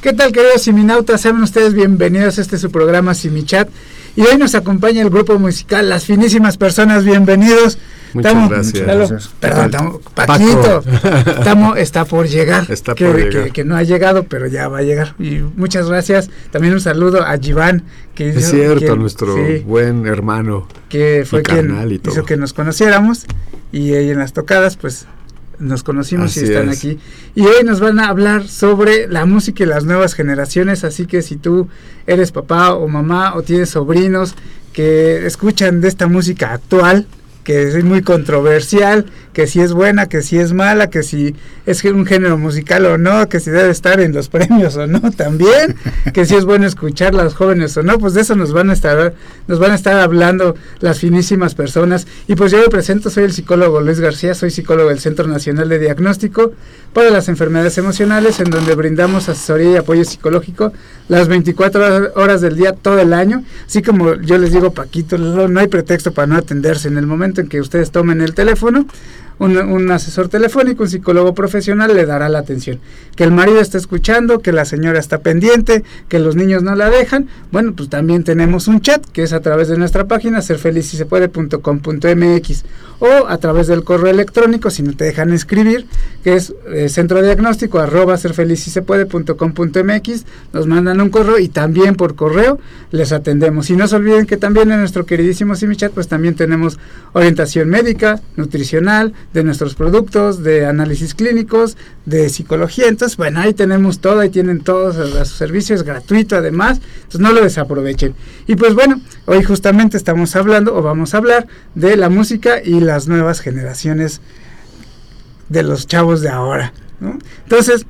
¿Qué tal, queridos siminautas? Sean ustedes bienvenidos a su programa Simichat. Y hoy nos acompaña el grupo musical Las Finísimas Personas. Bienvenidos. Muchas gracias. Perdón, Paquito. Tamo está por llegar. Que no ha llegado, pero ya va a llegar. Y muchas gracias. También un saludo a Giván. Que es cierto, nuestro buen hermano. Que fue quien hizo que nos conociéramos. Y ahí en las tocadas, pues nos conocimos y están aquí. Y hoy nos van a hablar sobre la música y las nuevas generaciones, así que si tú eres papá o mamá o tienes sobrinos que escuchan de esta música actual, que es muy controversial, que si es buena, que si es mala, que si es un género musical o no, que si debe estar en los premios o no también, que si es bueno escuchar a los jóvenes o no, pues de eso nos van a estar hablando Las Finísimas Personas. Y pues yo me presento, soy el psicólogo Luis García, soy psicólogo del Centro Nacional de Diagnóstico para las Enfermedades Emocionales, en donde brindamos asesoría y apoyo psicológico las 24 horas del día, todo el año. Así como yo les digo, Paquito, no hay pretexto para no atenderse. En el momento en que ustedes tomen el teléfono, un asesor telefónico, un psicólogo profesional le dará la atención. Que el marido está escuchando, que la señora está pendiente, que los niños no la dejan. Bueno, pues también tenemos un chat que es a través de nuestra página serfelizsysepuede.com.mx o a través del correo electrónico, si no te dejan escribir, que es centrodiagnóstico@serfelizsysepuede.com.mx. Nos mandan un correo y también por correo les atendemos. Y no se olviden que también en nuestro queridísimo Simichat pues también tenemos orientación médica, nutricional, de nuestros productos, de análisis clínicos, de psicología. Entonces, bueno, ahí tenemos todo, ahí tienen todos los servicios gratuitos además, entonces no lo desaprovechen. Y pues bueno, hoy justamente vamos a hablar de la música y las nuevas generaciones de los chavos de ahora, ¿no? Entonces,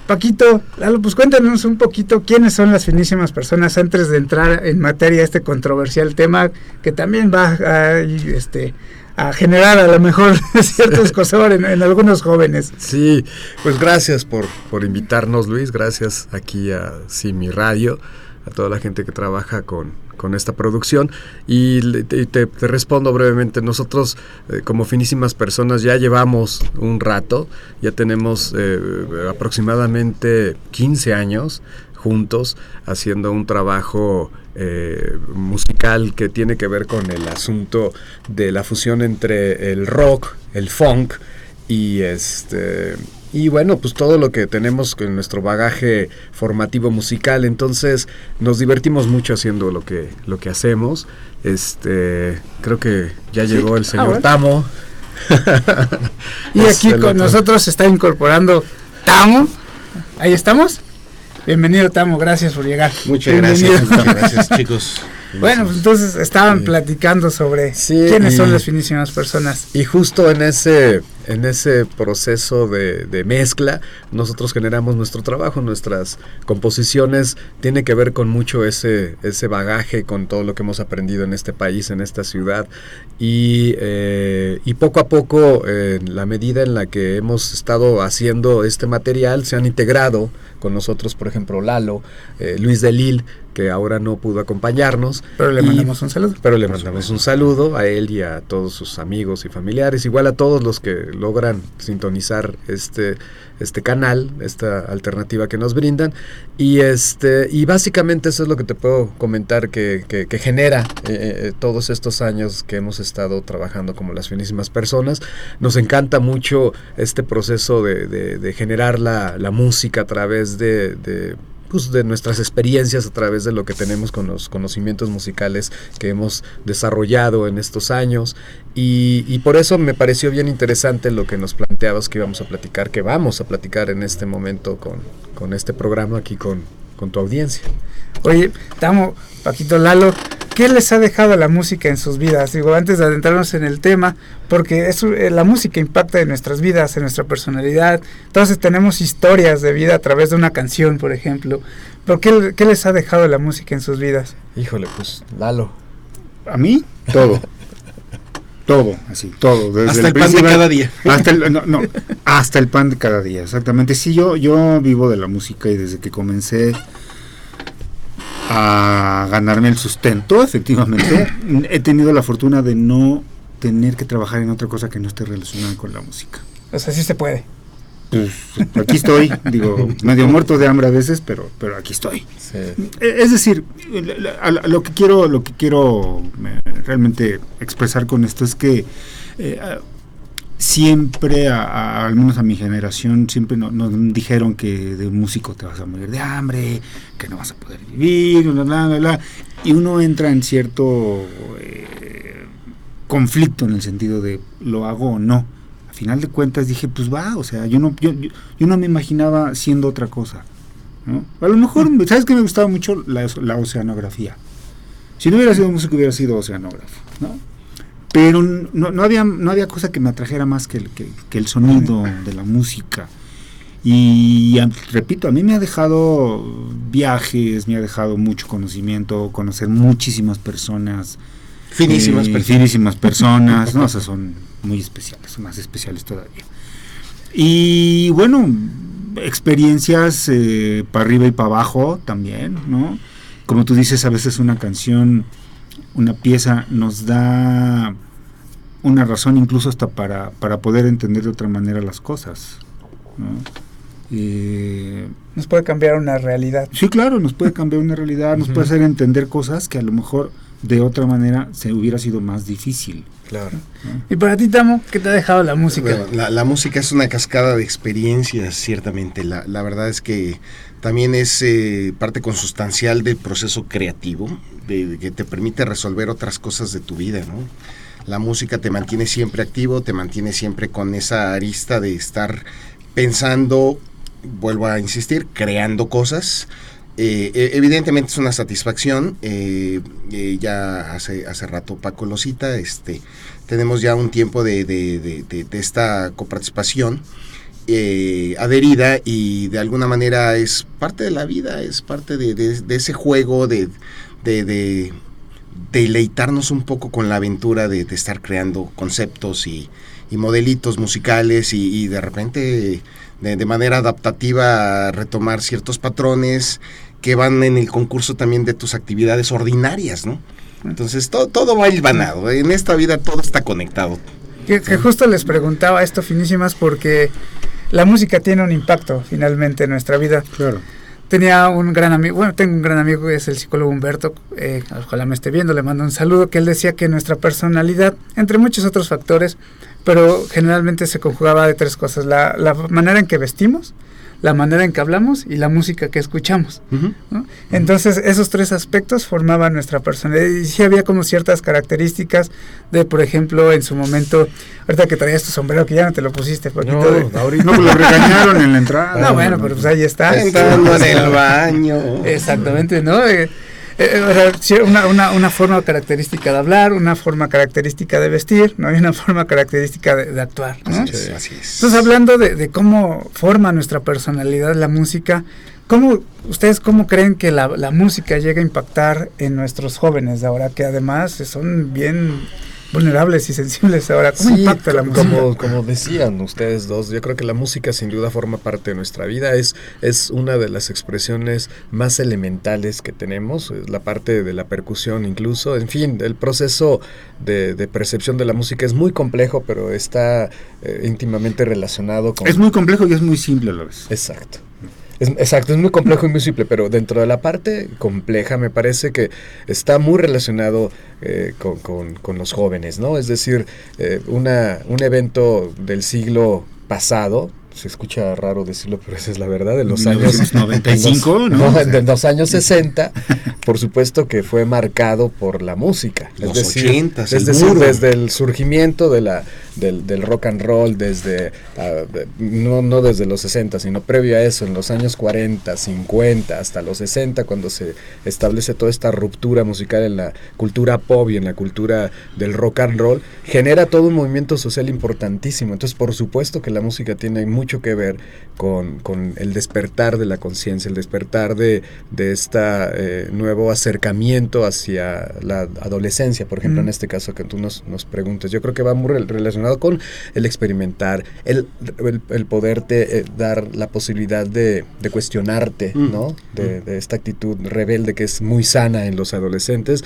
Paquito, Lalo, pues cuéntanos un poquito quiénes son Las Finísimas Personas antes de entrar en materia este controversial tema que también va a generar a lo mejor cierto escozor en algunos jóvenes. Sí, pues gracias por invitarnos, Luis, gracias aquí a Simi Radio, a toda la gente que trabaja con esta producción, y te respondo brevemente. Nosotros como Finísimas Personas ya llevamos un rato, ya tenemos aproximadamente 15 años juntos haciendo un trabajo musical que tiene que ver con el asunto de la fusión entre el rock, el funk y bueno, pues todo lo que tenemos con nuestro bagaje formativo musical. Entonces nos divertimos mucho haciendo lo que hacemos. Creo que ya llegó el señor Tamo. Y aquí con nosotros se está incorporando Tamo. Ahí estamos. Bienvenido, Tamo, gracias por llegar. Muchas gracias, chicos. Bueno, pues entonces estaban platicando sobre quiénes son Las Finísimas Personas. Y justo en ese proceso de mezcla, nosotros generamos nuestro trabajo, nuestras composiciones, tiene que ver con mucho ese bagaje, con todo lo que hemos aprendido en este país, en esta ciudad, y poco a poco, en la medida en la que hemos estado haciendo este material, se han integrado con nosotros, por ejemplo, Lalo, Luis de Lille, que ahora no pudo acompañarnos. Pero le mandamos un saludo. Pero le mandamos un saludo a él y a todos sus amigos y familiares, igual a todos los que logran sintonizar este canal, esta alternativa que nos brindan, y básicamente eso es lo que te puedo comentar que genera todos estos años que hemos estado trabajando como Las Finísimas Personas. Nos encanta mucho este proceso de generar la música a través de nuestras experiencias, a través de lo que tenemos con los conocimientos musicales que hemos desarrollado en estos años, y por eso me pareció bien interesante lo que nos planteabas que vamos a platicar en este momento con este programa aquí con tu audiencia. Oye, Tamo, Paquito, Lalo, ¿qué les ha dejado la música en sus vidas? Digo, antes de adentrarnos en el tema, porque la música impacta en nuestras vidas, en nuestra personalidad. Entonces tenemos historias de vida a través de una canción, por ejemplo. ¿Pero qué les ha dejado la música en sus vidas? Híjole, pues, Lalo. ¿A mí? Todo. Todo, así, todo. Desde hasta el pan de cada día. Hasta el pan de cada día, exactamente. Sí, yo vivo de la música, y desde que comencé a ganarme el sustento, efectivamente, he tenido la fortuna de no tener que trabajar en otra cosa que no esté relacionada con la música. O sea, sí se puede. pues aquí estoy, digo, medio muerto de hambre a veces, pero aquí estoy. Sí. Es decir, lo que quiero realmente expresar con esto es que siempre, al menos a mi generación, siempre nos dijeron que de un músico te vas a morir de hambre, que no vas a poder vivir, bla, bla, bla, bla, y uno entra en cierto conflicto en el sentido de ¿lo hago o no? Al final de cuentas dije, pues va, o sea, yo no me imaginaba siendo otra cosa, ¿no? A lo mejor, ¿sabes qué? Me gustaba mucho la oceanografía. Si no hubiera sido músico, hubiera sido oceanógrafo, ¿no? Pero no había cosa que me atrajera más que el sonido de la música. Y repito, a mí me ha dejado viajes, me ha dejado mucho conocimiento, conocer muchísimas personas. Finísimas personas, no, o sea, son muy especiales, son más especiales todavía. Y bueno, experiencias para arriba y para abajo también, ¿no? Como tú dices, a veces una canción, una pieza nos da una razón incluso hasta para poder entender de otra manera las cosas, ¿no? Nos puede cambiar una realidad. Sí, claro, nos puede cambiar una realidad, nos puede hacer entender cosas que a lo mejor de otra manera se hubiera sido más difícil. Claro. ¿No? Y para ti, Tamo, ¿qué te ha dejado la música? Bueno, la música es una cascada de experiencias, ciertamente. La verdad es que también es parte consustancial del proceso creativo, que te permite resolver otras cosas de tu vida, ¿no? La música te mantiene siempre activo, te mantiene siempre con esa arista de estar pensando, vuelvo a insistir, creando cosas. Evidentemente es una satisfacción. Ya hace rato Paco lo cita, tenemos ya un tiempo de esta coparticipación adherida, y de alguna manera es parte de la vida, es parte de ese juego de deleitarnos un poco con la aventura de estar creando conceptos y modelitos musicales, y de repente de manera adaptativa retomar ciertos patrones que van en el concurso también de tus actividades ordinarias, ¿no? Entonces todo va hilvanado, en esta vida todo está conectado. Que justo les preguntaba esto, finísimas, porque la música tiene un impacto finalmente en nuestra vida. Claro. Tengo un gran amigo que es el psicólogo Humberto, ojalá me esté viendo, le mando un saludo, que él decía que nuestra personalidad, entre muchos otros factores, pero generalmente se conjugaba de tres cosas: la manera en que vestimos, la manera en que hablamos y la música que escuchamos, ¿no? Entonces esos tres aspectos formaban nuestra personalidad, y sí había como ciertas características de, por ejemplo, en su momento, ahorita que traías tu sombrero, que ya no te lo pusiste, ahorita no, lo regañaron en la entrada. No, bueno, pero pues ahí está. Entrando en el baño. Exactamente, ¿no? Una forma característica de hablar, una forma característica de vestir, ¿no? Y una forma característica de actuar, ¿no? Así es. Entonces, hablando de cómo forma nuestra personalidad la música, ¿ustedes cómo creen que la música llega a impactar en nuestros jóvenes de ahora, que además son bien vulnerables y sensibles ahora? ¿Cómo impacta la música? Como decían ustedes dos, yo creo que la música sin duda forma parte de nuestra vida, es una de las expresiones más elementales que tenemos, la parte de la percusión incluso, en fin, el proceso de percepción de la música es muy complejo, pero está íntimamente relacionado con... Es muy complejo y es muy simple a la vez. Exacto. Exacto, es muy complejo y muy simple, pero dentro de la parte compleja me parece que está muy relacionado con los jóvenes, ¿no? Es decir, un evento del siglo pasado, se escucha raro decirlo, pero esa es la verdad, de los años 95, ¿no? De los años 60, por supuesto que fue marcado por la música. Los 80, desde el surgimiento del rock and roll, no desde los 60, sino previo a eso, en los años 40, 50, hasta los 60, cuando se establece toda esta ruptura musical en la cultura pop y en la cultura del rock and roll, genera todo un movimiento social importantísimo. Entonces, por supuesto que la música tiene mucho que ver con el despertar de la conciencia, el despertar de este nuevo acercamiento hacia la adolescencia, por ejemplo, en este caso que tú nos preguntas. Yo creo que va muy relacionado con el experimentar, el poderte dar la posibilidad de cuestionarte, ¿no? De esta actitud rebelde que es muy sana en los adolescentes,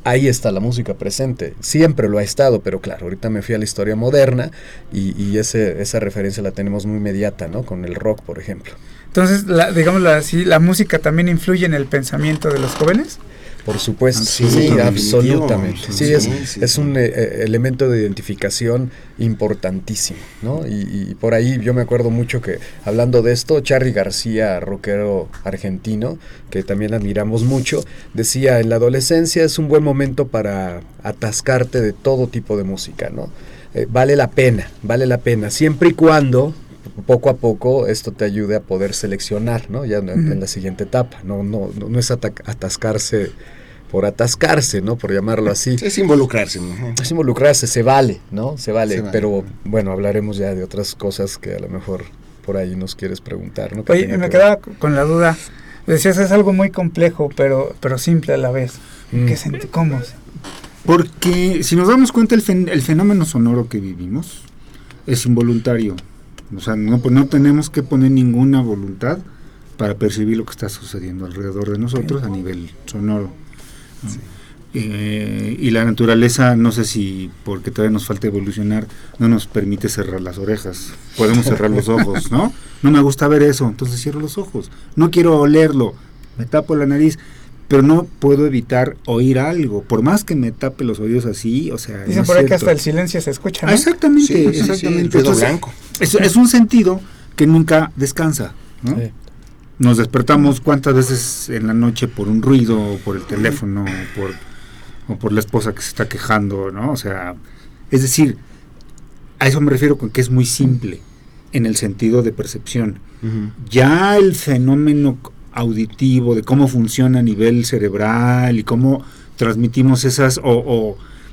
ahí está la música presente, siempre lo ha estado, pero claro, ahorita me fui a la historia moderna y esa referencia la tenemos muy inmediata, ¿no? Con el rock, por ejemplo. Entonces, digámoslo así, ¿la música también influye en el pensamiento de los jóvenes? Por supuesto, sí, absolutamente. Sí, es un elemento de identificación importantísimo, ¿no? Y por ahí yo me acuerdo mucho que, hablando de esto, Charly García, rockero argentino, que también admiramos mucho, decía, en la adolescencia es un buen momento para atascarte de todo tipo de música, ¿no? Vale la pena, siempre y cuando poco a poco esto te ayude a poder seleccionar, ¿no? Ya en la siguiente etapa, no es atascarse por atascarse, ¿no? Por llamarlo así. Es involucrarse, ¿no? Es involucrarse, se vale, ¿no? Se vale, pero bueno, hablaremos ya de otras cosas que a lo mejor por ahí nos quieres preguntar, ¿no? Oye, me quedaba con la duda, decías, es algo muy complejo, pero simple a la vez. ¿Cómo? Porque si nos damos cuenta, el fenómeno sonoro que vivimos es involuntario. O sea, no tenemos que poner ninguna voluntad para percibir lo que está sucediendo alrededor de nosotros a nivel sonoro. Sí. Y la naturaleza, no sé si porque todavía nos falta evolucionar, no nos permite cerrar las orejas. Podemos cerrar los ojos, ¿no? No me gusta ver eso, entonces cierro los ojos. No quiero olerlo, me tapo la nariz, pero no puedo evitar oír algo, por más que me tape los oídos así, o sea... Dicen por ahí que hasta el silencio se escucha, ¿no? Exactamente, sí, exactamente. El ruido blanco. Es un sentido que nunca descansa, ¿no? Sí. Nos despertamos cuántas veces en la noche por un ruido, o por el teléfono, o por la esposa que se está quejando, ¿no? O sea, es decir, a eso me refiero con que es muy simple en el sentido de percepción. Ya el fenómeno auditivo de cómo funciona a nivel cerebral y cómo transmitimos esas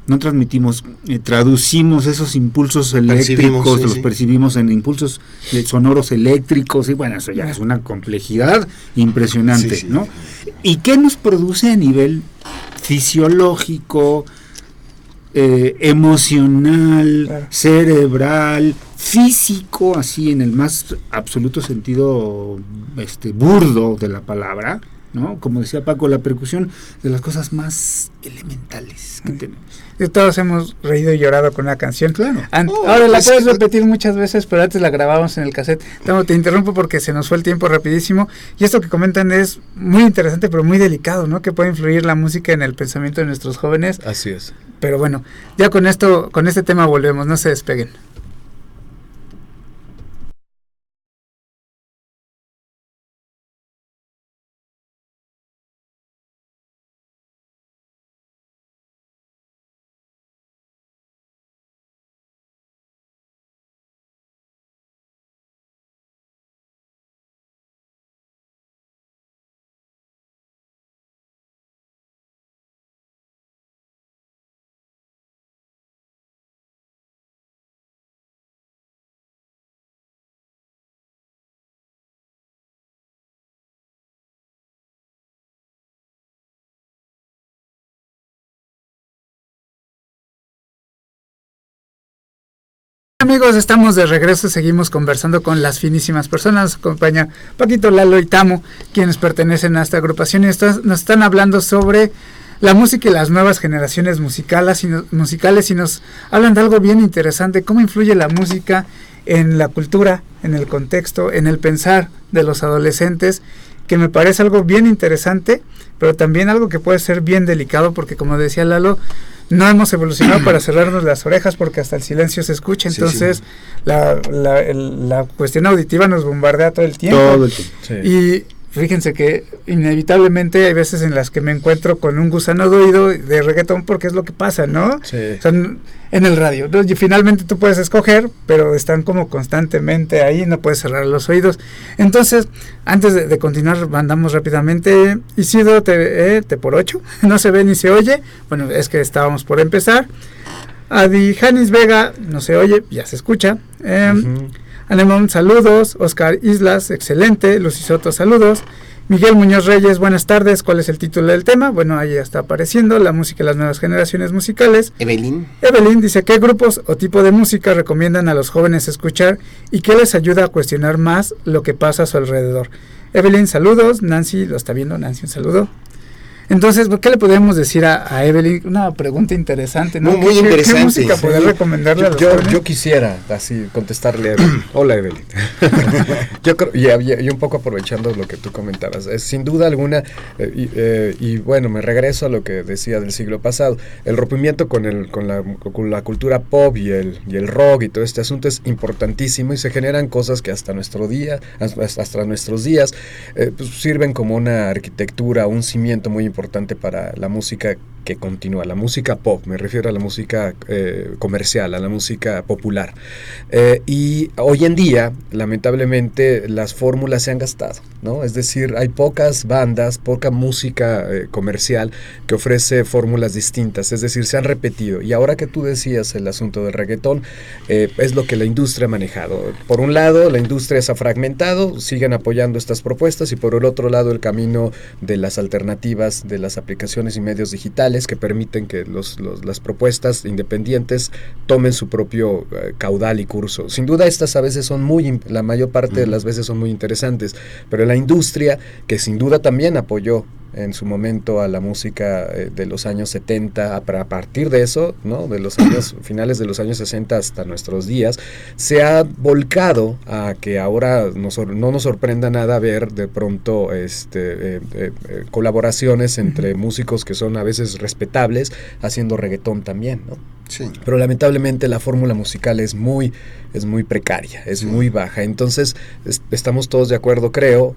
no transmitimos, traducimos esos impulsos eléctricos, los percibimos en impulsos sonoros eléctricos, y bueno, eso ya es una complejidad impresionante, ¿no? ¿Y qué nos produce a nivel fisiológico, emocional, cerebral, físico, así en el más absoluto sentido burdo de la palabra, ¿no? Como decía Paco, la percusión de las cosas más elementales que tenemos. Todos hemos reído y llorado con una canción. Claro. Ahora la puedes repetir muchas veces, pero antes la grabábamos en el cassette. Te interrumpo porque se nos fue el tiempo rapidísimo. Y esto que comentan es muy interesante, pero muy delicado, ¿no? Que puede influir la música en el pensamiento de nuestros jóvenes. Así es. Pero bueno, ya con este tema volvemos, no se despeguen. Amigos, estamos de regreso, seguimos conversando con las finísimas personas. Nos acompaña Paquito, Lalo y Tamo, quienes pertenecen a esta agrupación, y nos están hablando sobre la música y las nuevas generaciones musicales, y nos hablan de algo bien interesante: cómo influye la música en la cultura, en el contexto, en el pensar de los adolescentes, que me parece algo bien interesante, pero también algo que puede ser bien delicado, porque como decía Lalo, no hemos evolucionado para cerrarnos las orejas porque hasta el silencio se escucha, entonces la cuestión auditiva nos bombardea todo el tiempo. Todo el tiempo. Sí. Y fíjense que inevitablemente hay veces en las que me encuentro con un gusano de oído de reggaetón, porque es lo que pasa, ¿no? Sí. O sea, en el radio, ¿no? Y finalmente tú puedes escoger, pero están como constantemente ahí, no puedes cerrar los oídos. Entonces, antes de continuar, mandamos rápidamente: Isidro T por 8, no se ve ni se oye. Bueno, es que estábamos por empezar. Adi Janis Vega, no se oye, ya se escucha. Anemón, saludos. Oscar Islas, excelente. Lucy Soto, saludos. Miguel Muñoz Reyes, buenas tardes. ¿Cuál es el título del tema? Bueno, ahí ya está apareciendo: la música y las nuevas generaciones musicales. Evelyn dice: ¿qué grupos o tipo de música recomiendan a los jóvenes escuchar y qué les ayuda a cuestionar más lo que pasa a su alrededor? Evelyn, saludos. Nancy, lo está viendo. Nancy, un saludo. Entonces, ¿qué le podemos decir a Evelyn? Una pregunta interesante, ¿no? Muy interesante. ¿Qué música poder recomendarle a los jóvenes? Yo quisiera así contestarle a Evelyn. Hola, Evelyn. Yo creo, y un poco aprovechando lo que tú comentabas, sin duda alguna, y bueno, me regreso a lo que decía del siglo pasado, el rompimiento con la cultura pop y el rock y todo este asunto es importantísimo y se generan cosas que hasta nuestros días pues sirven como una arquitectura, un cimiento muy importante para la música que continúa, la música pop, me refiero a la música comercial, a la música popular. Y hoy en día, lamentablemente, las fórmulas se han gastado, ¿no? Es decir, hay pocas bandas, poca música comercial que ofrece fórmulas distintas, es decir, se han repetido. Y ahora que tú decías el asunto del reggaetón, es lo que la industria ha manejado. Por un lado, la industria se ha fragmentado, siguen apoyando estas propuestas, y por el otro lado, el camino de las alternativas, de las aplicaciones y medios digitales que permiten que las propuestas independientes tomen su propio caudal y curso. Sin duda estas a veces son la mayor parte de las veces son muy interesantes, pero la industria, que sin duda también apoyó en su momento a la música de los años 70, a partir de eso, ¿no? De los años finales de los años 60 hasta nuestros días, se ha volcado a que ahora no nos sorprenda nada ver de pronto colaboraciones entre músicos que son a veces respetables haciendo reggaetón también, ¿no? Sí. Pero lamentablemente la fórmula musical es muy precaria, es muy baja. Entonces estamos todos de acuerdo, creo,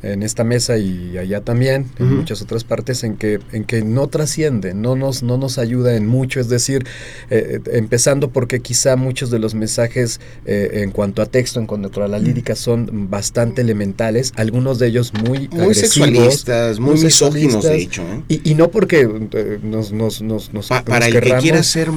en esta mesa y allá también, en muchas otras partes, en que no trasciende, no nos ayuda en mucho. Es decir, empezando porque quizá muchos de los mensajes en cuanto a texto, en cuanto a la lírica, son bastante elementales, algunos de ellos muy agresivos, sexualistas, muy misóginos, de hecho, ¿eh? Y no porque para el que quiera ser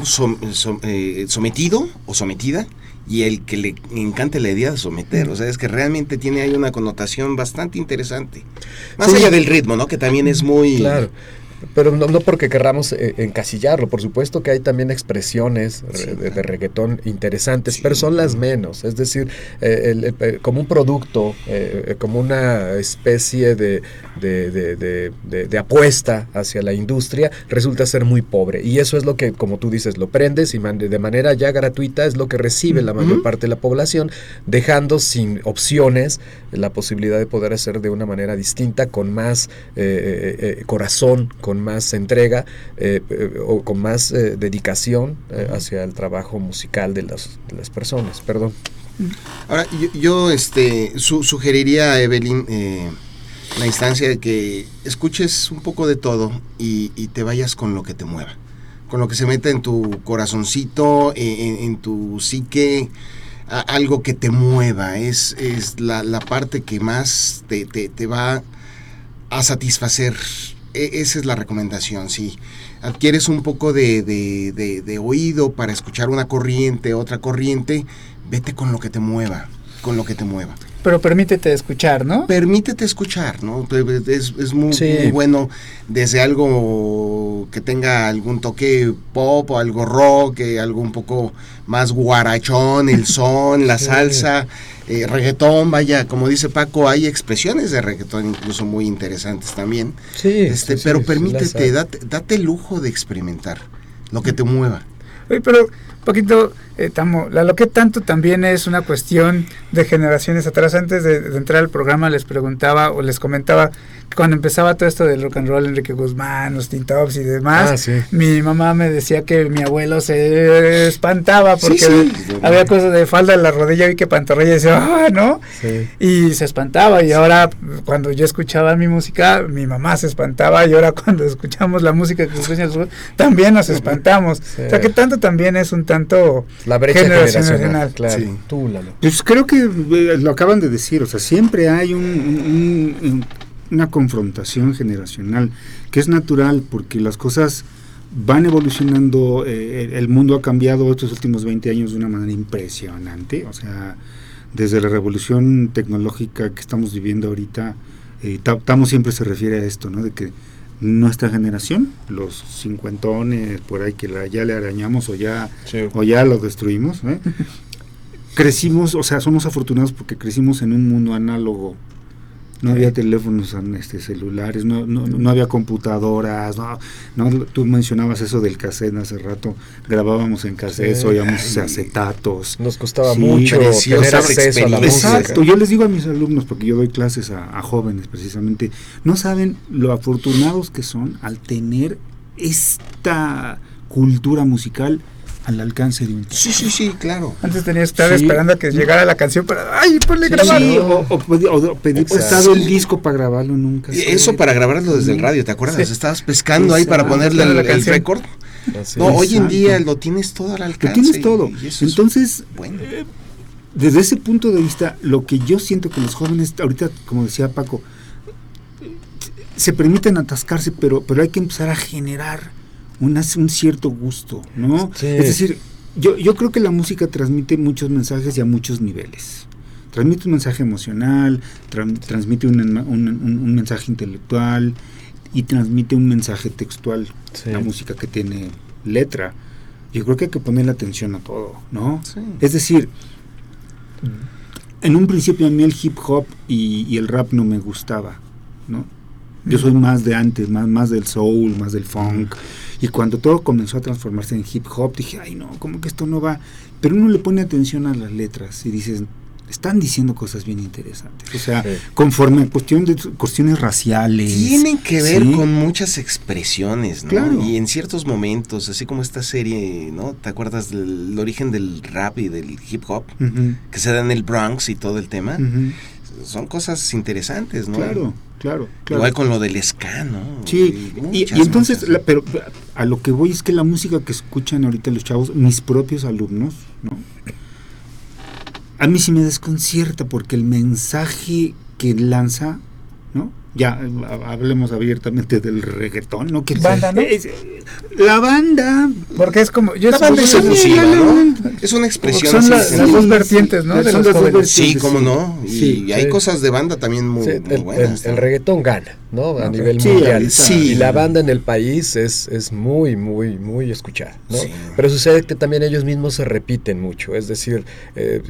sometido o sometida, y el que le encante la idea de someter, o sea, es que realmente tiene ahí una connotación bastante interesante, más allá del ritmo, ¿no? Que también es muy... Claro. Pero no porque querramos encasillarlo, por supuesto que hay también expresiones de reggaetón interesantes, pero son las menos. Es decir, como un producto, como una especie de apuesta hacia la industria, resulta ser muy pobre. Y eso es lo que, como tú dices, lo prendes y de manera ya gratuita es lo que recibe la mayor parte de la población, dejando sin opciones la posibilidad de poder hacer de una manera distinta, con más corazón, con más entrega o con más dedicación hacia el trabajo musical de las personas. Perdón. Ahora, yo sugeriría a Evelyn la instancia de que escuches un poco de todo y te vayas con lo que te mueva, con lo que se meta en tu corazoncito, en tu psique, algo que te mueva. Es la parte que más te va a satisfacer. Esa es la recomendación. Si adquieres un poco de oído para escuchar una corriente, otra corriente, vete con lo que te mueva, Pero permítete escuchar, ¿no? Permítete escuchar, ¿no? Es muy bueno, desde algo que tenga algún toque pop o algo rock, algo un poco más guarachón, el son, la salsa, reggaetón, vaya, como dice Paco, hay expresiones de reggaetón incluso muy interesantes también. Pero permítete, date el lujo de experimentar lo que te mueva. Oye, pero poquito, lo que tanto también es una cuestión de generaciones atrás. Antes de entrar al programa les preguntaba o les comentaba que cuando empezaba todo esto del rock and roll, Enrique Guzmán, los Teen Tops y demás, mi mamá me decía que mi abuelo se espantaba porque había cosas de falda en la rodilla y que pantorrilla, y decía, ¿no? Sí. Y se espantaba, y ahora cuando yo escuchaba mi música, mi mamá se espantaba, y ahora cuando escuchamos la música que escucha también nos espantamos. Sí. O sea, que tanto también es un tanto la brecha generacional. Claro. Sí. Tú, Lalo. Pues creo que lo acaban de decir, o sea, siempre hay una confrontación generacional que es natural porque las cosas van evolucionando, el mundo ha cambiado estos últimos 20 años de una manera impresionante, o sea, desde la revolución tecnológica que estamos viviendo ahorita, Tamo siempre se refiere a esto, ¿no? De que nuestra generación, los cincuentones por ahí que ya le arañamos o ya lo destruimos, crecimos, o sea, somos afortunados porque crecimos en un mundo análogo no había teléfonos celulares, no había computadoras, no, tú mencionabas eso del cassette hace rato, grabábamos en cassette, oíamos acetatos. Nos costaba mucho tener acceso a la música. Exacto, yo les digo a mis alumnos, porque yo doy clases a jóvenes precisamente, no saben lo afortunados que son al tener esta cultura musical al alcance de un teléfono. Sí, claro. Antes tenías que estar esperando a que llegara la canción para ponle grabarlo. O pedir prestado el disco para grabarlo nunca. Eso para grabarlo desde el radio, ¿te acuerdas? Sí. Estabas pescando ahí para ponerle el récord. Hoy en día lo tienes todo al alcance. Lo tienes todo. Entonces, desde ese punto de vista, lo que yo siento que los jóvenes, ahorita, como decía Paco, se permiten atascarse, pero hay que empezar a generar un cierto gusto, ¿no? Sí. Es decir, yo creo que la música transmite muchos mensajes y a muchos niveles. Transmite un mensaje emocional, transmite un mensaje intelectual y transmite un mensaje textual. Sí. La música que tiene letra. Yo creo que hay que ponerle atención a todo, ¿no? Sí. Es decir, en un principio a mí el hip hop y el rap no me gustaba, ¿no? Yo soy más de antes, más del soul, más del funk. Y cuando todo comenzó a transformarse en hip hop, dije, ay no, como que esto no va. Pero uno le pone atención a las letras y dices, están diciendo cosas bien interesantes. O sea, conforme a cuestiones raciales. Tienen que ver con muchas expresiones, ¿no? Claro. Y en ciertos momentos, así como esta serie, ¿no? ¿Te acuerdas del origen del rap y del hip hop? Que se da en el Bronx y todo el tema. Son cosas interesantes, ¿no? Claro. Igual con lo del ska, ¿no? Sí, y entonces, pero a lo que voy es que la música que escuchan ahorita los chavos, mis propios alumnos, ¿no? A mí sí me desconcierta porque el mensaje que lanza, ¿no? Ya hablemos abiertamente del reggaetón, ¿no? Que banda, ¿no? La banda, porque es como la banda es música, ¿no? Es una expresión. Son las dos vertientes, ¿no? De los jóvenes. Sí, cómo no. Y hay cosas de banda también muy buenas. El reggaetón gana, ¿no? A nivel mundial. Sí. Y la banda en el país es muy, muy, muy escuchada, ¿no? Sí. Pero sucede que también ellos mismos se repiten mucho. Es decir,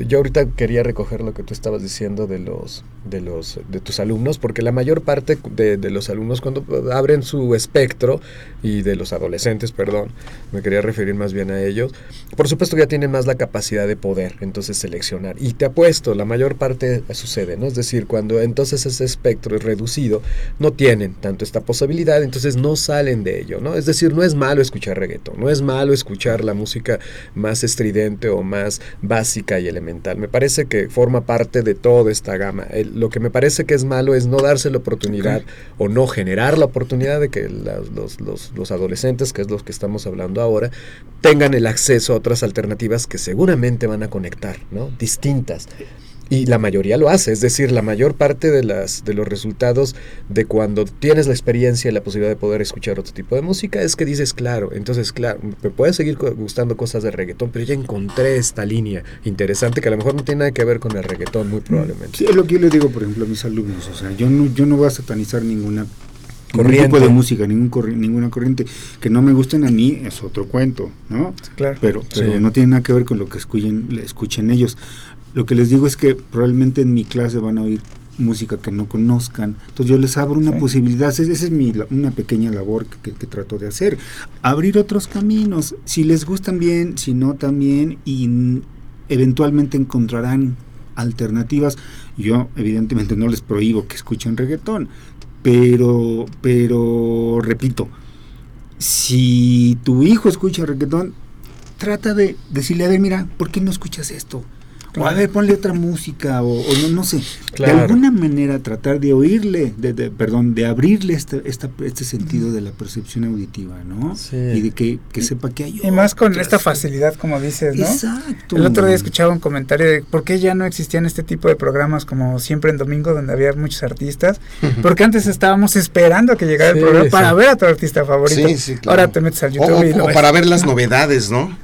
yo ahorita quería recoger lo que tú estabas diciendo de tus alumnos, porque la mayor parte de los alumnos cuando abren su espectro, y de los adolescentes, perdón, me quería referir más bien a ellos, por supuesto que ya tienen más la capacidad de poder entonces seleccionar, y te apuesto, la mayor parte sucede, ¿no? Es decir, cuando entonces ese espectro es reducido, no tienen tanto esta posibilidad, entonces no salen de ello, ¿no? Es decir, no es malo escuchar reggaetón, no es malo escuchar la música más estridente o más básica y elemental, me parece que forma parte de toda esta gama. Lo que me parece que es malo es no darse la oportunidad o no generar la oportunidad de que los adolescentes, que es lo que estamos hablando ahora, tengan el acceso a otras alternativas que seguramente van a conectar, ¿no? Distintas. Y la mayoría lo hace, es decir, la mayor parte de los resultados de cuando tienes la experiencia y la posibilidad de poder escuchar otro tipo de música es que dices, claro, entonces, claro, me puede seguir gustando cosas de reggaetón, pero ya encontré esta línea interesante que a lo mejor no tiene nada que ver con el reggaetón, muy probablemente. Sí, es lo que yo les digo, por ejemplo, a mis alumnos, o sea, yo no voy a satanizar ningún tipo de música, ninguna corriente que no me gusten a mí, es otro cuento, ¿no? Claro. Pero no tiene nada que ver con lo que escuchen ellos. Lo que les digo es que probablemente en mi clase van a oír música que no conozcan, entonces yo les abro una posibilidad, esa es una pequeña labor que trato de hacer, abrir otros caminos, si les gustan bien, si no también, y eventualmente encontrarán alternativas. Yo evidentemente no les prohíbo que escuchen reggaetón, pero repito, si tu hijo escucha reggaetón, trata de decirle, a ver, mira, ¿por qué no escuchas esto? O a ver, ponle otra música, o no sé. Claro. De alguna manera tratar de oírle, de abrirle este sentido de la percepción auditiva, ¿no? Sí. Y de que sepa que hay. Y más con esta facilidad, como dices, ¿no? Exacto. El otro día escuchaba un comentario de por qué ya no existían este tipo de programas como Siempre en Domingo, donde había muchos artistas, porque antes estábamos esperando a que llegara el programa para ver a tu artista favorito. Sí, claro. Ahora te metes al YouTube o para ver las novedades, ¿no?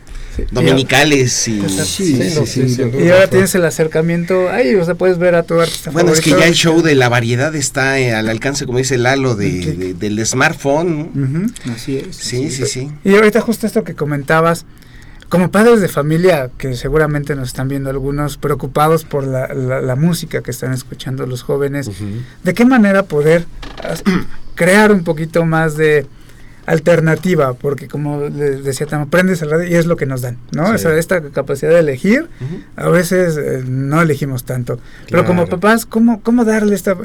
Dominicales y y ahora tienes el acercamiento ahí, o sea, puedes ver a tu artista favorito. Es que ya el show de la variedad está al alcance, como dice Lalo, del smartphone, ¿no? Así es. Sí. Y ahorita justo esto que comentabas, como padres de familia, que seguramente nos están viendo algunos preocupados por la música que están escuchando los jóvenes, ¿de qué manera poder crear un poquito más de alternativa? Porque como les decía, te prendes el radio y es lo que nos dan, ¿no? O sea, esta capacidad de elegir, a veces no elegimos tanto. Pero como papás, ¿cómo darle esta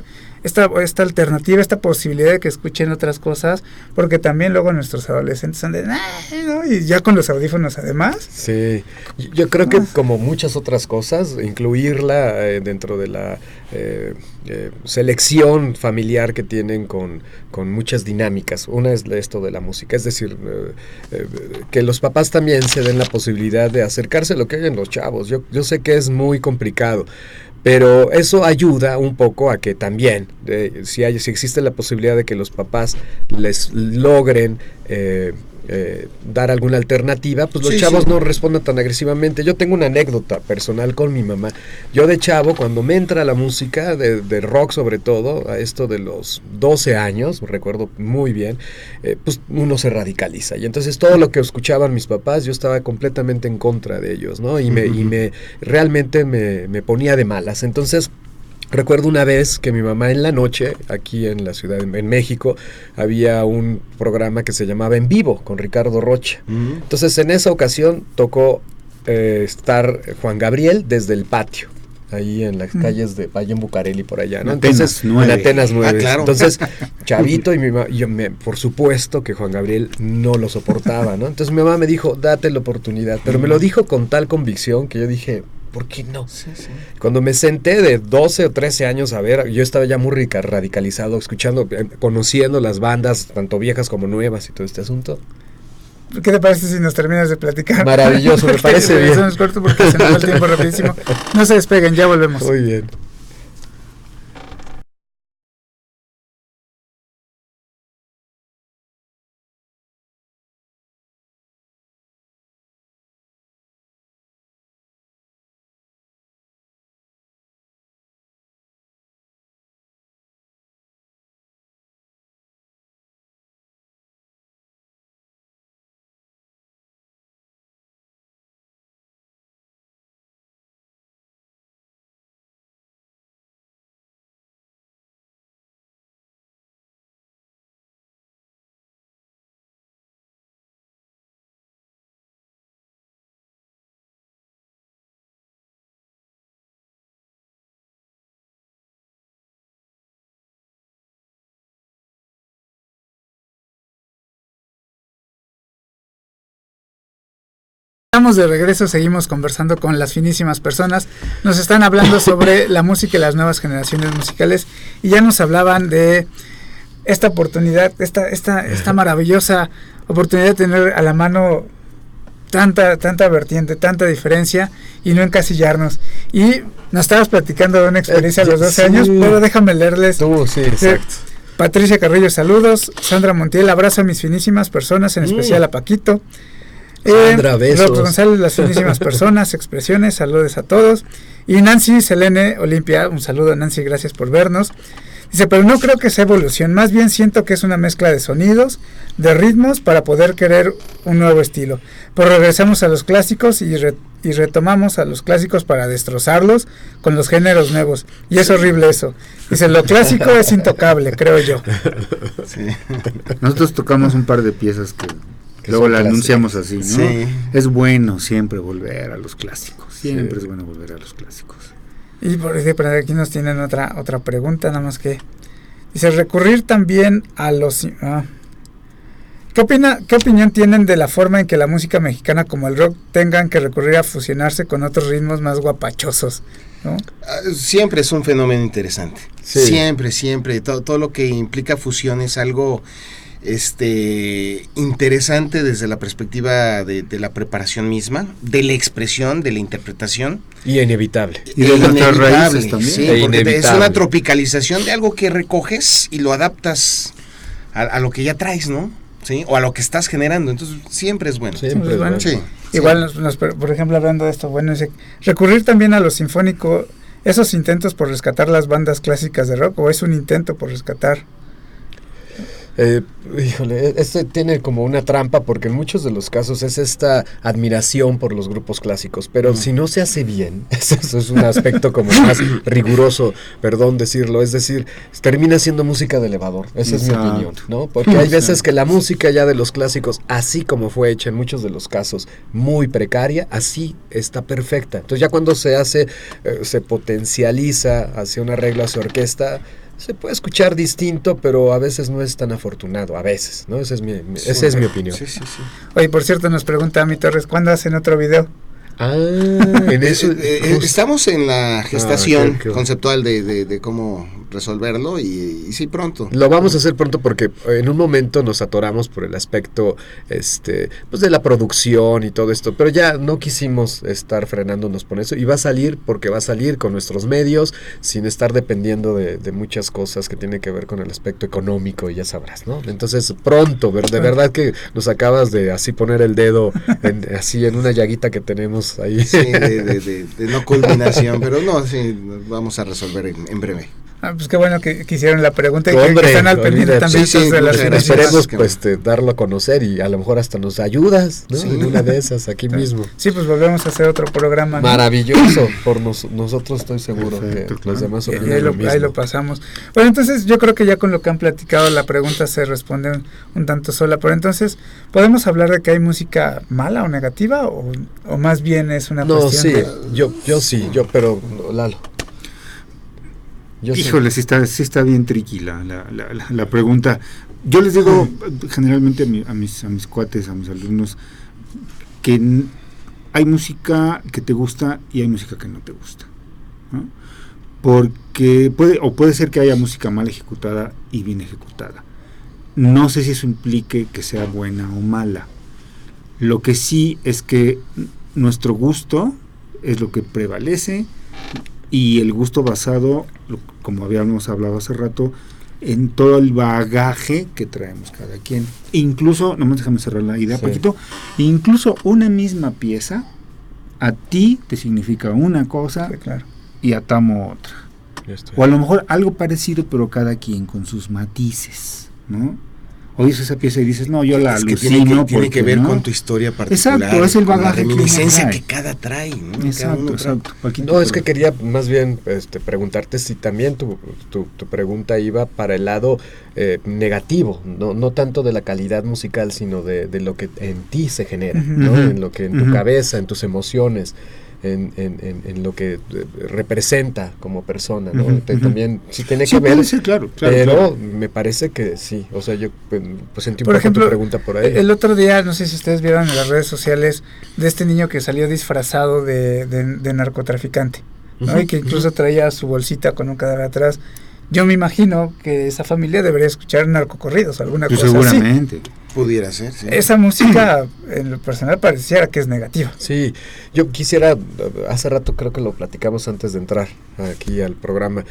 alternativa, esta posibilidad de que escuchen otras cosas? Porque también luego nuestros adolescentes son de, ¿no? Y ya con los audífonos además. Sí, yo creo que como muchas otras cosas, incluirla dentro de la selección familiar que tienen con muchas dinámicas. Una es esto de la música, es decir, que los papás también se den la posibilidad de acercarse a lo que oyen los chavos. Yo sé que es muy complicado, pero eso ayuda un poco a que también, si existe la posibilidad de que los papás les logren dar alguna alternativa, pues los chavos no respondan tan agresivamente. Yo tengo una anécdota personal con mi mamá. Yo de chavo, cuando me entra la música, de rock sobre todo, a esto de los 12 años, recuerdo muy bien, pues uno se radicaliza. Y entonces todo lo que escuchaban mis papás, yo estaba completamente en contra de ellos, ¿no? Y realmente me ponía de malas. Entonces, recuerdo una vez que mi mamá en la noche, aquí en la ciudad, en México, había un programa que se llamaba En Vivo, con Ricardo Rocha. Entonces, en esa ocasión tocó estar Juan Gabriel desde el patio, ahí en las calles de Valle en Bucareli, por allá, ¿no? Entonces, en Atenas 9. Claro. Entonces, chavito, y mi mamá, por supuesto que Juan Gabriel no lo soportaba, ¿no? Entonces, mi mamá me dijo, date la oportunidad, pero me lo dijo con tal convicción que yo dije, ¿por qué no? Sí. Cuando me senté de 12 o 13 años a ver, yo estaba ya muy radicalizado, escuchando, conociendo las bandas, tanto viejas como nuevas y todo este asunto. ¿Qué te parece si nos terminas de platicar? Maravilloso, me parece bien. Es corto porque se nos va el tiempo rapidísimo. No se despeguen, ya volvemos. Muy bien. Estamos de regreso, seguimos conversando con las finísimas personas. Nos están hablando sobre la música y las nuevas generaciones musicales y ya nos hablaban de esta oportunidad, esta maravillosa oportunidad de tener a la mano tanta vertiente, tanta diferencia y no encasillarnos. Y nos estabas platicando de una experiencia a los 12 años, pero déjame leerles. Sí, exacto. Patricia Carrillo, saludos. Sandra Montiel, abrazo a mis finísimas personas, en especial a Paquito. Sandra, besos. Roberto González, las finísimas personas, expresiones, saludos a todos. Y Nancy Selene Olimpia, un saludo a Nancy, gracias por vernos. Dice, pero no creo que sea evolución, más bien siento que es una mezcla de sonidos, de ritmos para poder querer un nuevo estilo. Pero regresamos a los clásicos y retomamos a los clásicos para destrozarlos con los géneros nuevos. Y es horrible eso. Dice, lo clásico es intocable, creo yo. Sí. Nosotros tocamos un par de piezas que luego la anunciamos así, ¿no? Sí. Es bueno siempre volver a los clásicos, siempre es bueno volver a los clásicos. Y por aquí nos tienen otra pregunta, nada más que dice, recurrir también a los... ¿Qué opinión tienen de la forma en que la música mexicana como el rock tengan que recurrir a fusionarse con otros ritmos más guapachosos, ¿no? Siempre es un fenómeno interesante, siempre, todo lo que implica fusión es algo... interesante desde la perspectiva de la preparación misma, de la expresión, de la interpretación. Y inevitable. Y de nuestras raíces también. Sí, porque es una tropicalización de algo que recoges y lo adaptas a lo que ya traes, ¿no? ¿Sí? O a lo que estás generando, entonces siempre es bueno. Siempre es bueno. Sí. Igual, por ejemplo, hablando de esto, bueno, recurrir también a lo sinfónico, esos intentos por rescatar las bandas clásicas de rock, o es un intento por rescatar... Híjole, este tiene como una trampa porque en muchos de los casos es esta admiración por los grupos clásicos, pero si no se hace bien, eso es un aspecto como más riguroso, perdón decirlo, es decir, termina siendo música de elevador, esa es mi opinión, ¿no? Porque hay veces que la música ya de los clásicos, así como fue hecha en muchos de los casos, muy precaria, así está perfecta. Entonces ya cuando se hace, se potencializa hacia un arreglo, hacia orquesta, se puede escuchar distinto, pero a veces no es tan afortunado, a veces, ¿no? Esa es mi opinión. Sí. Oye, por cierto, nos pregunta Ami Torres, ¿cuándo hacen otro video? En eso, estamos en la gestación conceptual de cómo resolverlo y sí, pronto. Lo vamos a hacer pronto porque en un momento nos atoramos por el aspecto pues de la producción y todo esto, pero ya no quisimos estar frenándonos por eso y va a salir porque va a salir con nuestros medios sin estar dependiendo de muchas cosas que tienen que ver con el aspecto económico y ya sabrás, ¿no? Entonces pronto, de verdad que nos acabas de así poner el dedo así en una llaguita que tenemos ahí. Sí, de no culminación, pero no, sí, vamos a resolver en breve. Pues qué bueno que hicieron la pregunta y que están al pendiente también de las esperemos darlo a conocer y a lo mejor hasta nos ayudas, ¿no? En una de esas aquí mismo. Sí, pues volvemos a hacer otro programa, ¿no? Maravilloso, por nosotros estoy seguro. Perfecto, que los demás ahí lo pasamos. Bueno, entonces yo creo que ya con lo que han platicado la pregunta se responde un tanto sola, pero entonces ¿podemos hablar de que hay música mala o negativa o más bien es una cuestión de... pero Lalo. Híjole, sí está bien tricky la pregunta. Yo les digo generalmente a mis cuates, a mis alumnos, que hay música que te gusta y hay música que no te gusta, ¿no? Porque puede ser que haya música mal ejecutada y bien ejecutada. No sé si eso implique que sea buena o mala. Lo que sí es que nuestro gusto es lo que prevalece y el gusto basado, como habíamos hablado hace rato, en todo el bagaje que traemos cada quien. Incluso, nomás déjame cerrar la idea poquito, incluso una misma pieza a ti te significa una cosa y a Tamo otra. O a lo mejor algo parecido, pero cada quien con sus matices, ¿no? Oyes esa pieza y dices, no, yo la alucino. Tiene que ver con tu historia particular. Exacto, es el bagaje, la reminiscencia que cada trae, ¿no? Exacto. No, es que quería más bien preguntarte si también tu pregunta iba para el lado negativo, no tanto de la calidad musical, sino de lo que en ti se genera, ¿no? En lo que en tu cabeza, en tus emociones. En lo que representa como persona, ¿no? También sí tiene que ver, claro, pero me parece que sí, o sea, yo pues sentí un poco tu pregunta por ahí. El otro día, no sé si ustedes vieron en las redes sociales de este niño que salió disfrazado de narcotraficante, ¿no? Y que incluso traía su bolsita con un cadáver atrás. Yo me imagino que esa familia debería escuchar narcocorridos, alguna cosa seguramente. así. Pudiera ser, sí. Esa música, en lo personal, pareciera que es negativa. Sí, yo quisiera, hace rato creo que lo platicamos antes de entrar aquí al programa,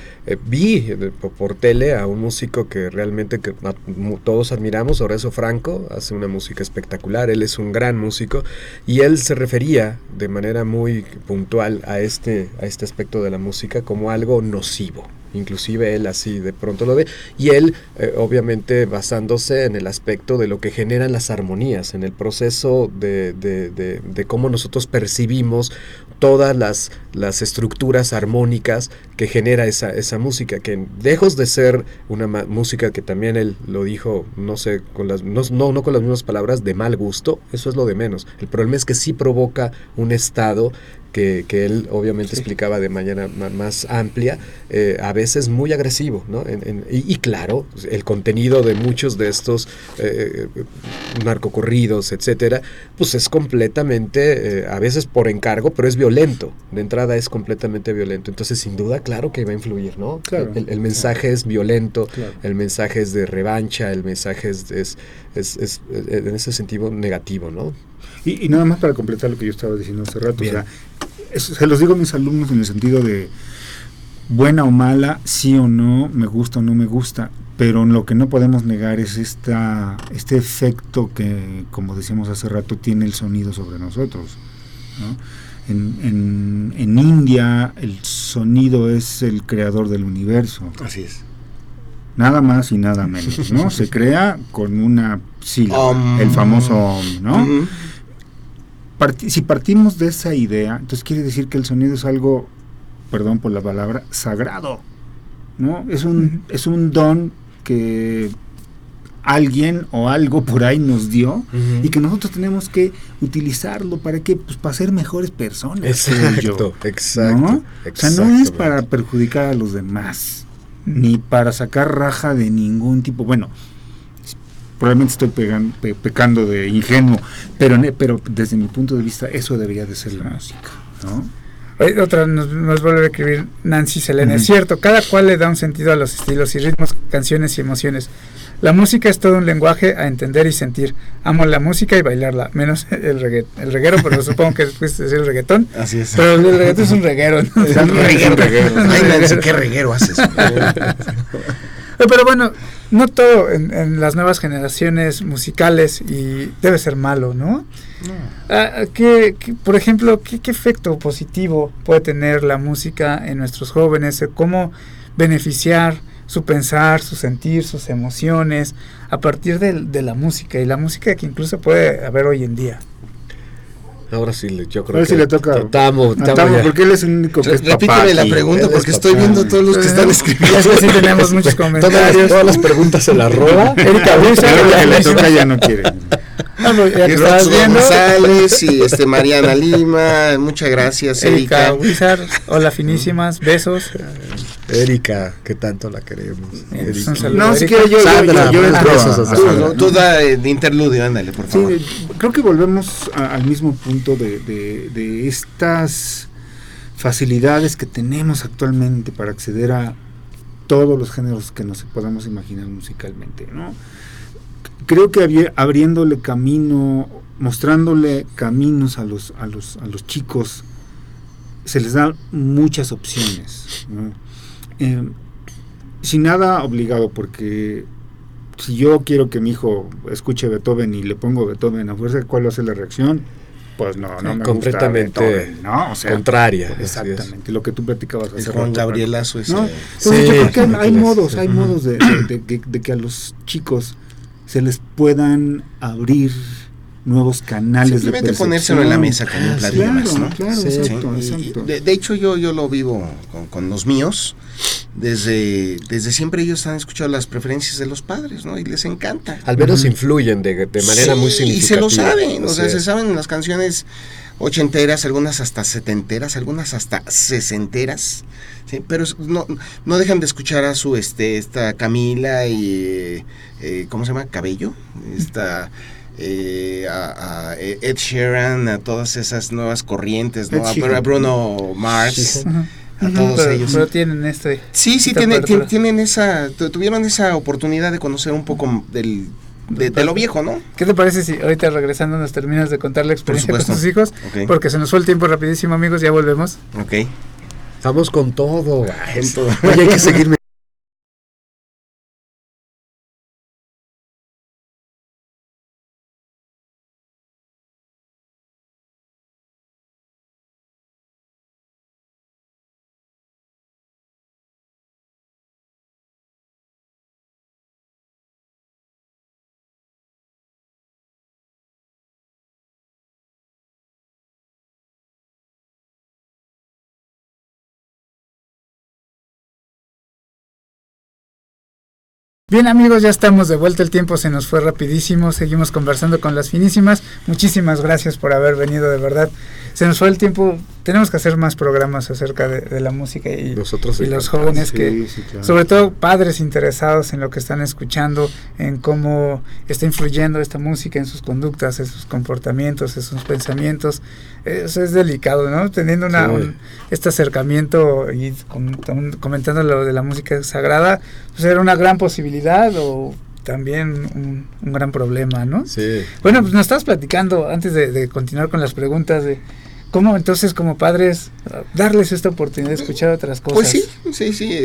vi por tele a un músico que realmente todos admiramos, Horacio Franco, hace una música espectacular, él es un gran músico, y él se refería de manera muy puntual a este aspecto de la música como algo nocivo. Inclusive él así de pronto lo ve, y él obviamente basándose en el aspecto de lo que generan las armonías, en el proceso de cómo nosotros percibimos todas las estructuras armónicas que genera esa música, que lejos de ser una música que también él lo dijo, no sé, no con las mismas palabras, de mal gusto, eso es lo de menos. El problema es que sí provoca un estado que él obviamente explicaba de manera más amplia, a veces muy agresivo, ¿no? Y claro, el contenido de muchos de estos narcocorridos, etcétera, pues es completamente, a veces por encargo, pero es violento, de entrada es completamente violento, entonces sin duda, claro que va a influir, ¿no? Claro, el mensaje es violento, el mensaje es de revancha, el mensaje es en ese sentido negativo, ¿no? Y nada más para completar lo que yo estaba diciendo hace rato, o sea, se los digo a mis alumnos en el sentido de buena o mala, sí o no, me gusta o no me gusta, pero lo que no podemos negar es este efecto que, como decíamos hace rato, tiene el sonido sobre nosotros, ¿no? En India el sonido es el creador del universo. Así es. nada más y nada menos, ¿no? Se crea con una sílaba, el famoso ¿no? Uh-huh. Si partimos de esa idea, entonces quiere decir que el sonido es algo, perdón por la palabra, sagrado, ¿no? Es un don que alguien o algo por ahí nos dio y que nosotros tenemos que utilizarlo para que, pues, para ser mejores personas. Exacto, ¿no? O sea, no es para perjudicar a los demás, ni para sacar raja de ningún tipo. Bueno, probablemente estoy pecando de ingenuo, pero desde mi punto de vista eso debería de ser la música, ¿no? Otra nos vuelve a escribir Nancy Selene. Es cierto, cada cual le da un sentido a los estilos y ritmos, canciones y emociones. La música es todo un lenguaje a entender y sentir. Amo la música y bailarla, menos el reguero, pero supongo que después es el reggaetón. Así es. Pero el reggaetón es un reguero, ¿no? Es un reguero. Ay, Nancy, ¿qué reguero haces? Pero bueno, no todo en las nuevas generaciones musicales y debe ser malo, ¿no? Por ejemplo, ¿qué efecto positivo puede tener la música en nuestros jóvenes? ¿Cómo beneficiar su pensar, su sentir, sus emociones a partir de la música? Y la música que incluso puede haber hoy en día. Ahora sí, yo creo que si le toca a Tamo, porque él es el único que es papá. Repíteme la pregunta porque estoy viendo todos los que están escribiendo. Es que sí tenemos muchos comentarios. Todas las preguntas se las roba. Erika Huizar, que le toca ya no quiere. González y Mariana Lima, muchas gracias, Erika Huizar, hola finísimas, besos. Erika, que tanto la queremos. No, si quiero yo entro. Tú da de interludio, ándale, por favor. Sí, creo que volvemos al mismo punto de estas facilidades que tenemos actualmente para acceder a todos los géneros que nos podamos imaginar musicalmente, ¿no? Creo que abriéndole camino, mostrándole caminos a los chicos, se les da muchas opciones, ¿no? Sin nada obligado, porque si yo quiero que mi hijo escuche Beethoven y le pongo Beethoven a fuerza, ¿cuál va a ser la reacción? Pues no me completamente gusta Beethoven, ¿no? O sea, contraria. Exactamente, lo que tú platicabas hace Juan Gabrielazo ese. ¿no? Entonces yo creo que hay modos de que a los chicos se les puedan abrir nuevos canales de percepción. Ponérselo en la mesa con un platillo más, ¿no? Claro, sí, exacto. De hecho, yo lo vivo con los míos. Desde siempre ellos han escuchado las preferencias de los padres, ¿no? Y les encanta. Al menos influyen de manera muy significativa. Y se lo saben, se saben las canciones ochenteras, algunas hasta setenteras, algunas hasta sesenteras, ¿sí? Pero no dejan de escuchar a su esta Camila y ¿cómo se llama? Cabello, a Ed Sheeran, a todas esas nuevas corrientes, ¿no? A Bruno Mars. A todos ellos. Pero tienen Sí, tienen tuvieron esa oportunidad de conocer un poco de lo viejo, ¿no? ¿Qué te parece si ahorita regresando nos terminas de contar la experiencia con tus hijos? Okay. Porque se nos fue el tiempo rapidísimo, amigos, ya volvemos. Ok. Estamos con todo. Oye, hay que seguirme. Bien, amigos, ya estamos de vuelta, el tiempo se nos fue rapidísimo, seguimos conversando con las finísimas. Muchísimas gracias por haber venido, de verdad. Se nos fue el tiempo, tenemos que hacer más programas acerca de la música y los jóvenes claro. Sobre todo padres interesados en lo que están escuchando, en cómo está influyendo esta música en sus conductas, en sus comportamientos, en sus pensamientos. Eso es delicado, ¿no? Teniendo este acercamiento y comentando lo de la música sagrada, pues era una gran posibilidad o también un gran problema, ¿no? Sí. Bueno, pues nos estabas platicando antes de continuar con las preguntas de cómo entonces como padres darles esta oportunidad de escuchar otras cosas. Pues sí,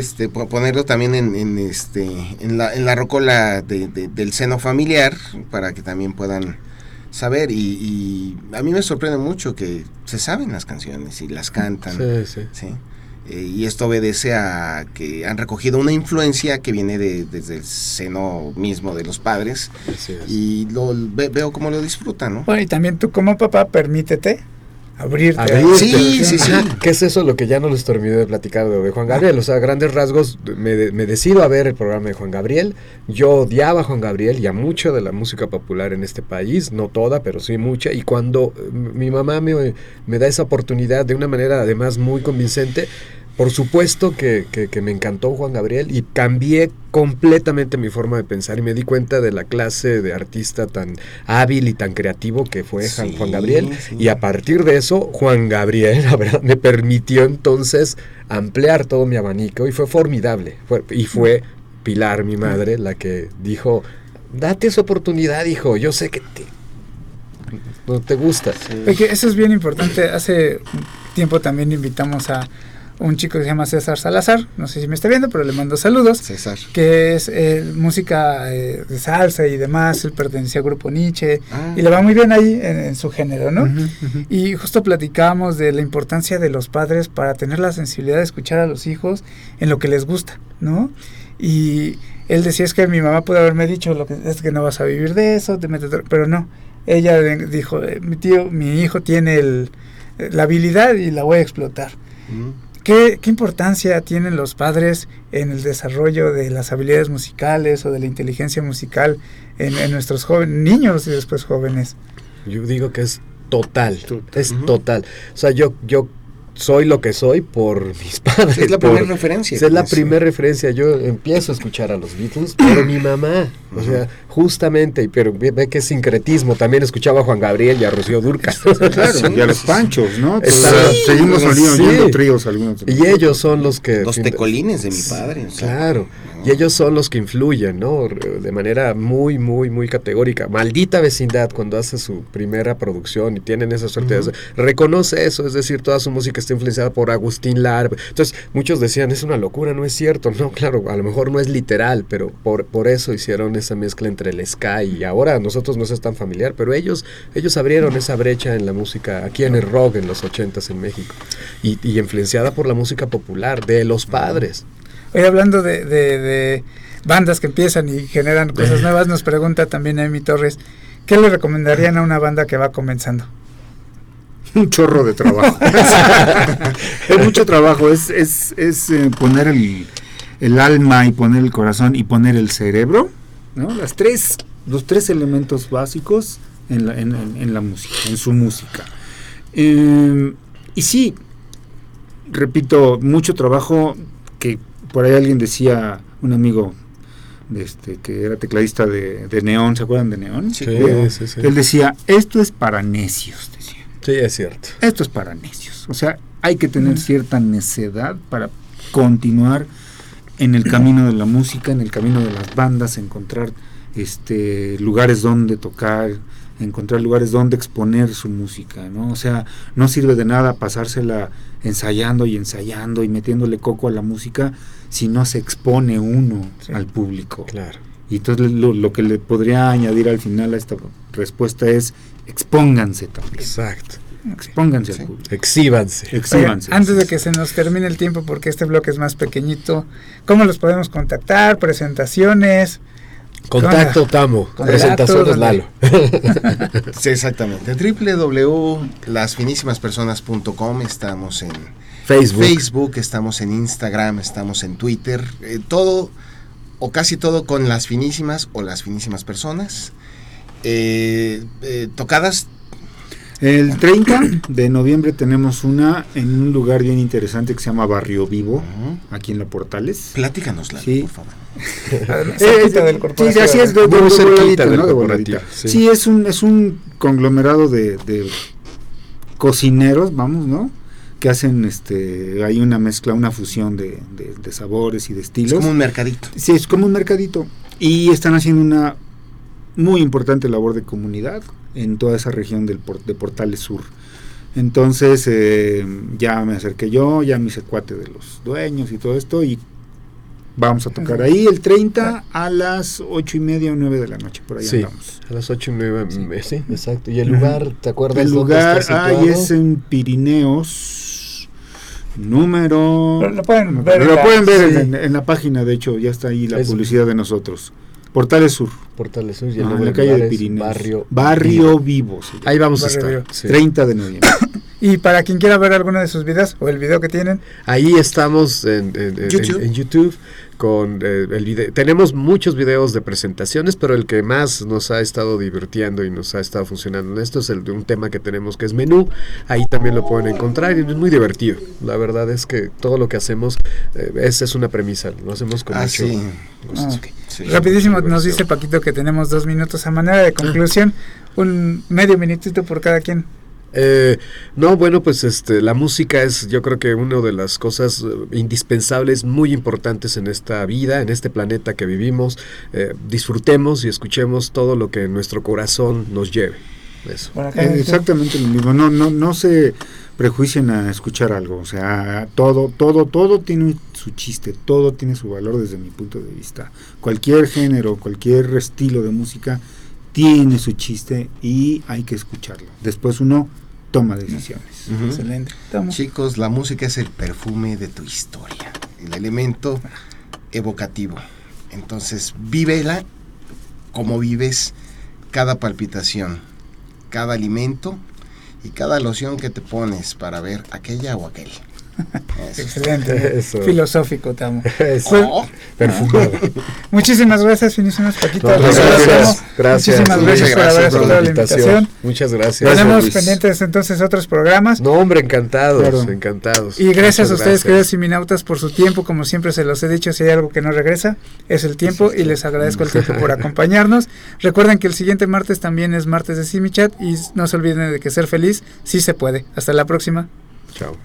ponerlo también en la rocola del seno familiar para que también puedan saber y a mí me sorprende mucho que se saben las canciones y las cantan. Sí. y esto obedece a que han recogido una influencia que viene desde el seno mismo de los padres, y veo cómo lo disfrutan, ¿no? Bueno, y también tú como papá, permítete abrirte. Sí. ¿Qué es eso lo que ya no les terminé de platicar de Juan Gabriel? O sea, a grandes rasgos me decido a ver el programa de Juan Gabriel. Yo odiaba a Juan Gabriel y a mucho de la música popular en este país, no toda, pero sí mucha, y cuando mi mamá me da esa oportunidad de una manera además muy convincente, por supuesto que me encantó Juan Gabriel y cambié completamente mi forma de pensar y me di cuenta de la clase de artista tan hábil y tan creativo que fue Juan Gabriel, y a partir de eso Juan Gabriel, la verdad, me permitió entonces ampliar todo mi abanico y fue formidable, fue Pilar, mi madre, la que dijo, date esa oportunidad, hijo, yo sé que no te gusta. Porque eso es bien importante. Hace tiempo también invitamos a un chico que se llama César Salazar, no sé si me está viendo, pero le mando saludos. César. Que es música de salsa y demás, él pertenecía al grupo Nietzsche, y le va muy bien ahí en su género, ¿no? Y justo platicábamos de la importancia de los padres para tener la sensibilidad de escuchar a los hijos en lo que les gusta, ¿no? Y él decía, es que mi mamá pudo haberme dicho, es que no vas a vivir de eso, pero no. Ella dijo, mi hijo tiene la habilidad y la voy a explotar. ¿Qué importancia tienen los padres en el desarrollo de las habilidades musicales o de la inteligencia musical en nuestros niños y después jóvenes? Yo digo que es total. Es total. O sea, yo soy lo que soy por mis padres. Es la primera referencia. Es la primera referencia. Yo empiezo a escuchar a los Beatles por mi mamá. O sea, justamente, pero ve que sincretismo. También escuchaba a Juan Gabriel y a Rocío Dúrcal. Claro, y a los Panchos, ¿no? Seguimos oyendo tríos algunos. Y ellos son los que... Los tecolines de mi padre. Claro. Y ellos son los que influyen, ¿no? De manera muy, muy, muy categórica. Maldita Vecindad, cuando hace su primera producción y tienen esa suerte, reconoce eso, es decir, toda su música está influenciada por Agustín Lara. Entonces, muchos decían, es una locura, no es cierto. No, claro, a lo mejor no es literal, pero por eso hicieron esa mezcla entre el ska, y ahora a nosotros no es tan familiar, pero ellos abrieron esa brecha en la música, aquí en el rock, en los 80s en México, y influenciada por la música popular, de los padres. Hoy hablando de bandas que empiezan y generan cosas nuevas, nos pregunta también Amy Torres, ¿qué le recomendarían a una banda que va comenzando? Un chorro de trabajo. Es mucho trabajo, es poner el alma y poner el corazón y poner el cerebro, ¿no? Los tres elementos básicos en la música, en su música. Y sí, repito, mucho trabajo. Que por ahí alguien decía, un amigo que era tecladista de Neón, ¿se acuerdan de Neón? Sí. Él decía, esto es para necios, decía. Sí, es cierto. Esto es para necios. O sea, hay que tener cierta necedad para continuar en el camino de la música, en el camino de las bandas, encontrar lugares donde tocar, encontrar lugares donde exponer su música, ¿no? O sea, no sirve de nada pasársela ensayando y metiéndole coco a la música si no se expone uno al público. Claro. Y entonces lo que le podría añadir al final a esta respuesta es expónganse también. Exacto. Expónganse al público. Exhíbanse. Antes de que se nos termine el tiempo, porque este bloque es más pequeñito, ¿cómo los podemos contactar? Presentaciones. Contacto Tamo, presentaciones Lalo. Sí, exactamente. www.lasfinísimaspersonas.com. Estamos en Facebook, estamos en Instagram, estamos en Twitter, todo o casi todo con Las Finísimas o Las Finísimas Personas. Tocadas. El 30 de noviembre tenemos una en un lugar bien interesante que se llama Barrio Vivo, aquí en La Portales. Platícanosla, por favor. Del corporativo. Sí, así es, de cerquita del corporativo. Sí, es un conglomerado de cocineros, vamos, ¿no? Que hacen hay una mezcla, una fusión de sabores y de estilos. Es como un mercadito. Sí, es como un mercadito. Y están haciendo una muy importante labor de comunidad en toda esa región de Portales Sur. Entonces ya me acerqué ya me hice cuate de los dueños y todo esto, y vamos a tocar ahí el 30 a las 8:30 o 9 de la noche, por ahí andamos. A las 8:09, sí, exacto. ¿Y el lugar, te acuerdas? El lugar es en Pirineos, número... Lo pueden ver en la página, de hecho, ya está ahí la publicidad de nosotros. Portales Sur. Portales Sur, y en la calle de Pirineos. Barrio Vivo. Ahí vamos a estar. Sí. 30 de noviembre. Y para quien quiera ver alguno de sus videos o el video que tienen. Ahí estamos en YouTube con el video. Tenemos muchos videos de presentaciones, pero el que más nos ha estado divirtiendo y nos ha estado funcionando en esto es el de un tema que tenemos que es menú. Ahí también lo pueden encontrar y es muy divertido. La verdad es que todo lo que hacemos es una premisa, lo hacemos con mucho gusto. Okay. Sí, rapidísimo, nos dice Paquito que tenemos 2 minutos a manera de conclusión, un medio minutito por cada quien. No, bueno, pues la música es, yo creo que una de las cosas indispensables, muy importantes en esta vida, en este planeta que vivimos. Disfrutemos y escuchemos todo lo que nuestro corazón nos lleve. Eso. Exactamente lo mismo. No se prejuicien a escuchar algo. O sea, todo tiene su chiste, todo tiene su valor desde mi punto de vista. Cualquier género, cualquier estilo de música tiene su chiste y hay que escucharlo. Después uno toma decisiones. Excelente. Chicos, la música es el perfume de tu historia, el elemento evocativo. Entonces, vívela como vives cada palpitación, cada alimento y cada loción que te pones para ver aquella o aquel. Eso. Excelente. Eso. Filosófico, Tamo. Perfumado. Muchísimas gracias, finísimas Paquito. Gracias. Muchísimas gracias por haber aceptado la invitación. Muchas gracias. Tenemos pendientes entonces otros programas. No, hombre, encantados. Y gracias a ustedes, queridos siminautas, por su tiempo. Como siempre se los he dicho, si hay algo que no regresa, es el tiempo, y les agradezco el tiempo por acompañarnos. Recuerden que el siguiente martes también es martes de Simichat, y no se olviden de que ser feliz sí se puede. Hasta la próxima. Chao.